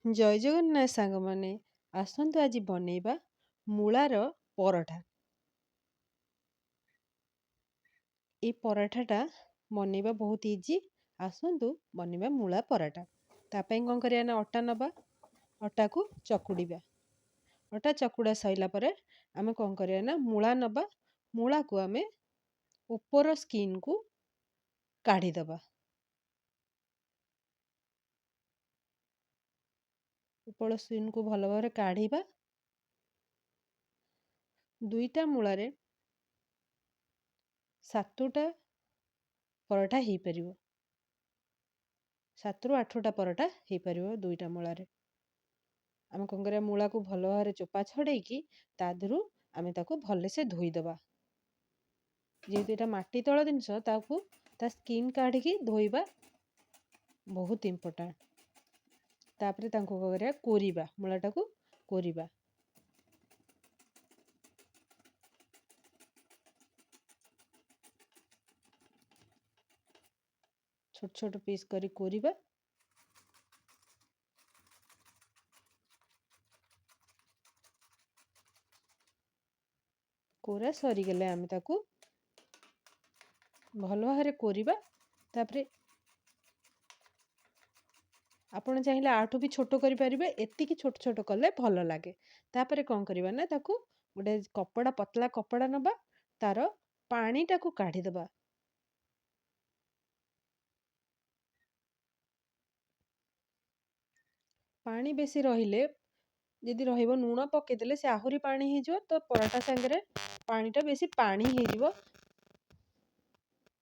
ଜୟ ଜଗନ୍ନାଥ ସାଙ୍ଗମାନେ, ଆସନ୍ତୁ ଆଜି ବନେଇବା ମୂଳାର ପରଠା। এই ପରଠାଟା ବନେଇବା ବହୁତ ଇଜି। ଆସନ୍ତୁ ବନେଇବା ମୂଳା ପରଠା। ତା ପାଇଁ କ'ଣ କରିବା ନା ଅଟା ନେବା, ଅଟାକୁ ଚକୁଡ଼ିବା। ଅଟା ଚକୁଡ଼ା ସରିଲା ପରେ ଆମେ କ'ଣ କରିବା ନା ମୂଳା ନେବା। ମୂଳାକୁ ଆମେ ଉପର ସ୍କିନ୍କୁ କାଢ଼ିଦେବା। ଉପର ସ୍କିନ୍କୁ ଭଲ ଭାବରେ କାଢ଼ିବା। ଦୁଇଟା ମୂଳାରେ 7ଟା ପରଠା ହେଇପାରିବ। 7ରୁ 8ଟା ପରଠା ହେଇପାରିବ ଦୁଇଟା ମୂଳାରେ। ଆମେ କ'ଣ କରିବା ମୂଳାକୁ ଭଲ ଭାବରେ ଚୋପା ଛଡ଼େଇକି ତା ଦେହରୁ ଆମେ ତାକୁ ଭଲସେ ଧୋଇଦେବା। ଯେହେତୁ ଏଇଟା ମାଟି ତଳ ଜିନିଷ ତାକୁ ତା ସ୍କିନ୍ କାଢ଼ିକି ଧୋଇବା ବହୁତ ଇମ୍ପୋର୍ଟାଣ୍ଟ। ତାପରେ ତାଙ୍କୁ କ'ଣ କରିବା କୋରିବା, ମୂଳାଟାକୁ କୋରିବା। ଛୋଟ ଛୋଟ ପିସ୍ କରି କୋରିବା। କୋରା ସରିଗଲେ ଆମେ ତାକୁ ଭଲ ଭାବରେ କୋରିବା। ତାପରେ ଆପଣ ଚାହିଁଲେ ଆଠୁ ବି ଛୋଟ କରିପାରିବେ, ଏତିକି ଛୋଟ ଛୋଟ କଲେ ଭଲ ଲାଗେ। ତାପରେ କ'ଣ କରିବା ନା ତାକୁ ଗୋଟେ କପଡ଼ା, ପତଳା କପଡ଼ା ନେବା, ତାର ପାଣିଟାକୁ କାଢ଼ିଦେବା। ପାଣି ବେଶୀ ରହିଲେ ଯଦି ରହିବ ଲୁଣ ପକେଇଦେଲେ ସେ ଆହୁରି ପାଣି ହେଇଯିବ, ତ ପରଠା ସାଙ୍ଗରେ ପାଣିଟା ବେଶୀ ପାଣି ହେଇଯିବ,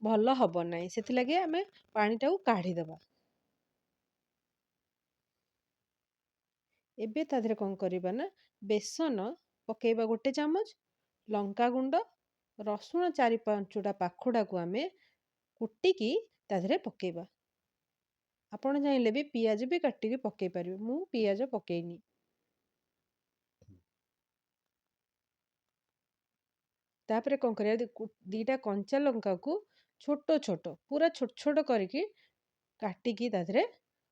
ଭଲ ହବ ନାହିଁ। ସେଥିଲାଗି ଆମେ ପାଣିଟାକୁ କାଢ଼ିଦେବା। ଏବେ ତା ଦେହରେ କ'ଣ କରିବା ନା ବେସନ ପକେଇବା 1 ଚାମଚ, ଲଙ୍କାଗୁଣ୍ଡ, ରସୁଣ 4-5ଟା ପାଖୁଡ଼ାକୁ ଆମେ କୁଟିକି ତା ଦେହରେ ପକେଇବା। ଆପଣ ଚାହିଁଲେ ବି ପିଆଜ ବି କାଟିକି ପକେଇ ପାରିବେ, ମୁଁ ପିଆଜ ପକେଇନି। ତାପରେ କ'ଣ କରିବା 2ଟା କଞ୍ଚା ଲଙ୍କାକୁ ଛୋଟ ଛୋଟ, ପୁରା ଛୋଟ ଛୋଟ କରିକି କାଟିକି ତା ଦେହରେ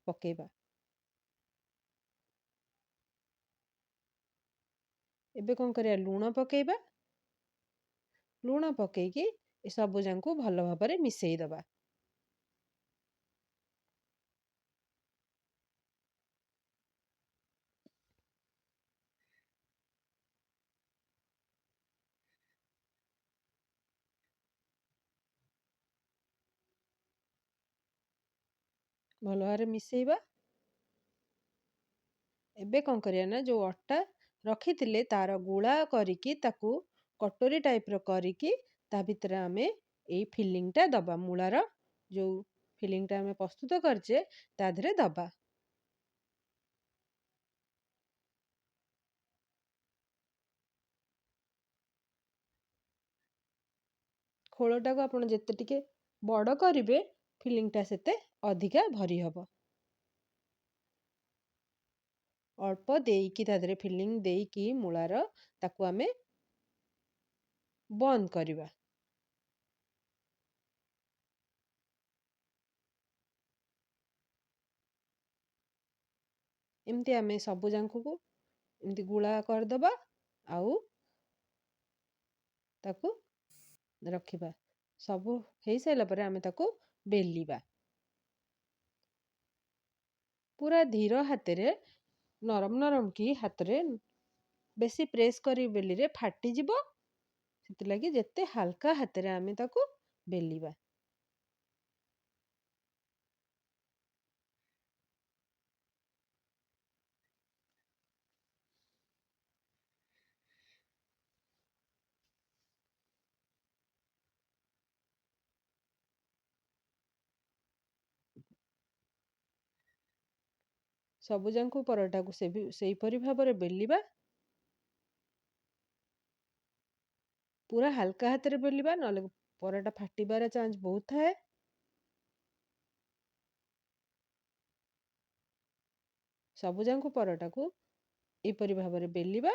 ପକେଇବା। ଏବେ କ'ଣ କରିବା ଲୁଣ ପକେଇବା। ଲୁଣ ପକେଇକି ଏସବୁ ଯାଙ୍କୁ ଭଲ ଭାବରେ ମିଶେଇ ଦେବା। ଭଲ ଭାବରେ ମିଶେଇବା। ଏବେ କ'ଣ କରିବା ନା ଯେଉଁ ଅଟା ରଖିଥିଲେ ତାର ଗୁଳା କରିକି ତାକୁ କଟୋରୀ ଟାଇପ୍ର କରିକି ତା ଭିତରେ ଆମେ ଏଇ ଫିଲିଂଟା ଦେବା। ମୂଳାର ଯେଉଁ ଫିଲିଂଟା ଆମେ ପ୍ରସ୍ତୁତ କରିଛେ ତା ଦେହରେ ଦେବା। ଖୋଳଟାକୁ ଆପଣ ଯେତେ ଟିକେ ବଡ଼ କରିବେ ଫିଲିଂଟା ସେତେ ଅଧିକା ଭରି ହେବ। ଅଳ୍ପ ଦେଇକି ତା ଦେହରେ ଫିଲିଂ ଦେଇକି ମୂଳାର ତାକୁ ଆମେ ବନ୍ଦ କରିବା। ଏମିତି ଆମେ ସବୁ ଯାଙ୍କୁ ଏମିତି ଗୁଳା କରିଦେବା ଆଉ ତାକୁ ରଖିବା। ସବୁ ହେଇସାରିଲା ପରେ ଆମେ ତାକୁ ବେଲିବା। ପୁରା ଧୀର ହାତରେ ନରମ ନରମ କି ହାତରେ ବେଶୀ ପ୍ରେସ୍ କରି ବେଲିରେ ଫାଟିଯିବ। ସେଥିଲାଗି ଯେତେ ହାଲକା ହାତରେ ଆମେ ତାକୁ ବେଲିବା। ସବୁଯାଙ୍କୁ ପରଟାକୁ ସେହିପରି ଭାବରେ ବେଲିବା। ପୁରା ହାଲକା ହାତରେ ବେଲିବା, ନହେଲେ ପରଟା ଫାଟିବାର ଚାନ୍ସ ବହୁତ ଥାଏ। ସବୁଯାଙ୍କୁ ପରଟାକୁ ଏହିପରି ଭାବରେ ବେଲିବା।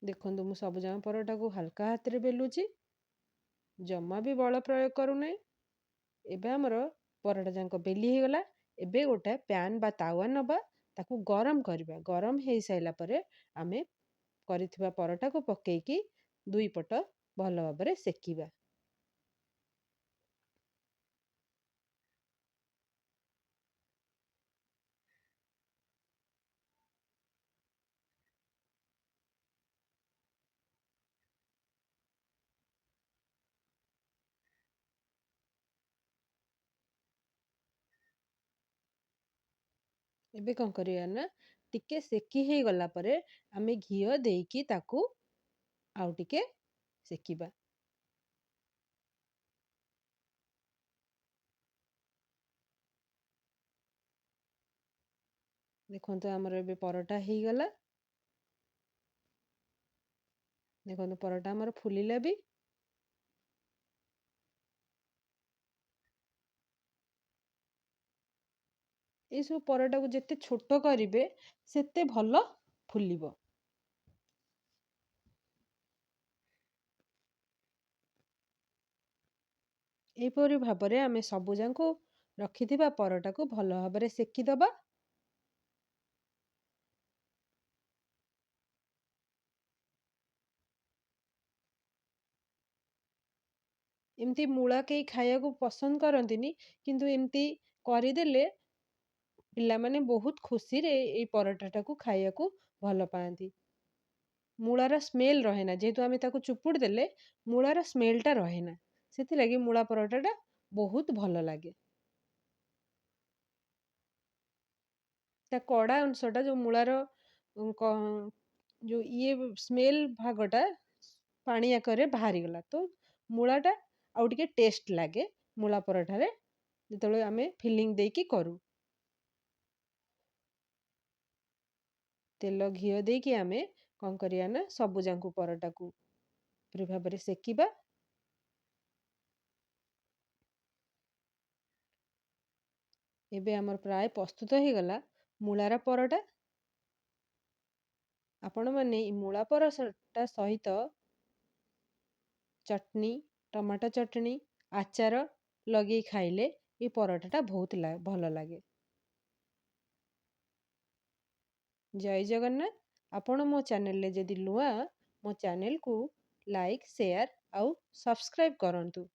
ଦେଖନ୍ତୁ ମୁଁ ସବୁଯାକ ପରଟାକୁ ହାଲକା ହାତରେ ବେଲୁଛି। ଜମା ବି ବଳ ପ୍ରୟୋଗ କରୁନାହିଁ। ଏବେ ଆମର ପରଟା ଯାକ ବେଲି ହେଇଗଲା। ଏବେ ଗୋଟେ ପ୍ୟାନ୍ ବା ତାୱା ନେବା, ତାକୁ ଗରମ କରିବା। ଗରମ ହେଇସାରିଲା ପରେ ଆମେ କରିଥିବା ପରଟାକୁ ପକେଇକି ଦୁଇ ପଟ ଭଲ ଭାବରେ ସେକିବା। ଏବେ କ'ଣ କରିବା ନା, ଟିକେ ସେକି ହେଇଗଲା ପରେ ଆମେ ଘିଅ ଦେଇକି ତାକୁ ଆଉ ଟିକେ ସେକିବା। ଦେଖନ୍ତୁ ଆମର ଏବେ ପରଟା ହେଇଗଲା। ଦେଖନ୍ତୁ ପରଟା ଆମର ଫୁଲିଲା ବି। ଏଇସବୁ ପରଟାକୁ ଯେତେ ଛୋଟ କରିବେ ସେତେ ଭଲ ଫୁଲିବ। ଏହିପରି ଭାବରେ ଆମେ ସବୁଯାଙ୍କୁ ରଖିଥିବା ପରଟାକୁ ଭଲ ଭାବରେ ସେକିଦବା। ଏମିତି ମୂଳା କେହି ଖାଇବାକୁ ପସନ୍ଦ କରନ୍ତିନି, କିନ୍ତୁ ଏମିତି କରିଦେଲେ ପିଲାମାନେ ବହୁତ ଖୁସିରେ ଏଇ ପରଟାଟାକୁ ଖାଇବାକୁ ଭଲ ପାଆନ୍ତି। ମୂଳାର ସ୍ମେଲ୍ ରହେନା, ଯେହେତୁ ଆମେ ତାକୁ ଚୁପୁଡ଼ି ଦେଲେ ମୂଳାର ସ୍ମେଲ୍ଟା ରହେନା, ସେଥିଲାଗି ମୂଳା ପରଟାଟା ବହୁତ ଭଲ ଲାଗେ। ତା କଡ଼ା ଅଂଶଟା, ଯେଉଁ ମୂଳାର ଯେଉଁ ସ୍ମେଲ୍ ଭାଗଟା ପାଣି ଆକାରରେ ବାହାରିଗଲା, ତ ମୂଳାଟା ଆଉ ଟିକେ ଟେଷ୍ଟ ଲାଗେ ମୂଳା ପରଟାରେ, ଯେତେବେଳେ ଆମେ ଫିଲିଂ ଦେଇକି କରୁ। ତେଲ ଘିଅ ଦେଇକି ଆମେ କ'ଣ କରିବା ନା, ସବୁଯାଙ୍କୁ ପରଟାକୁ ଏପରି ଭାବରେ ସେକିବା। ଏବେ ଆମର ପ୍ରାୟ ପ୍ରସ୍ତୁତ ହେଇଗଲା ମୂଳାର ପରଟା। ଆପଣମାନେ ଏଇ ମୂଳା ପରଟା ସହିତ ଚଟଣି, ଟମାଟୋ ଚଟଣି, ଆଚାର ଲଗେଇ ଖାଇଲେ ଏଇ ପରଟାଟା ବହୁତ ଭଲ ଲାଗେ। ଜୟ ଜଗନ୍ନାଥ। ଆପଣ ମୋ ଚ୍ୟାନେଲରେ ଯଦି ନୂଆ, ମୋ ଚ୍ୟାନେଲକୁ ଲାଇକ୍, ସେୟାର ଆଉ ସବସ୍କ୍ରାଇବ୍ କରନ୍ତୁ।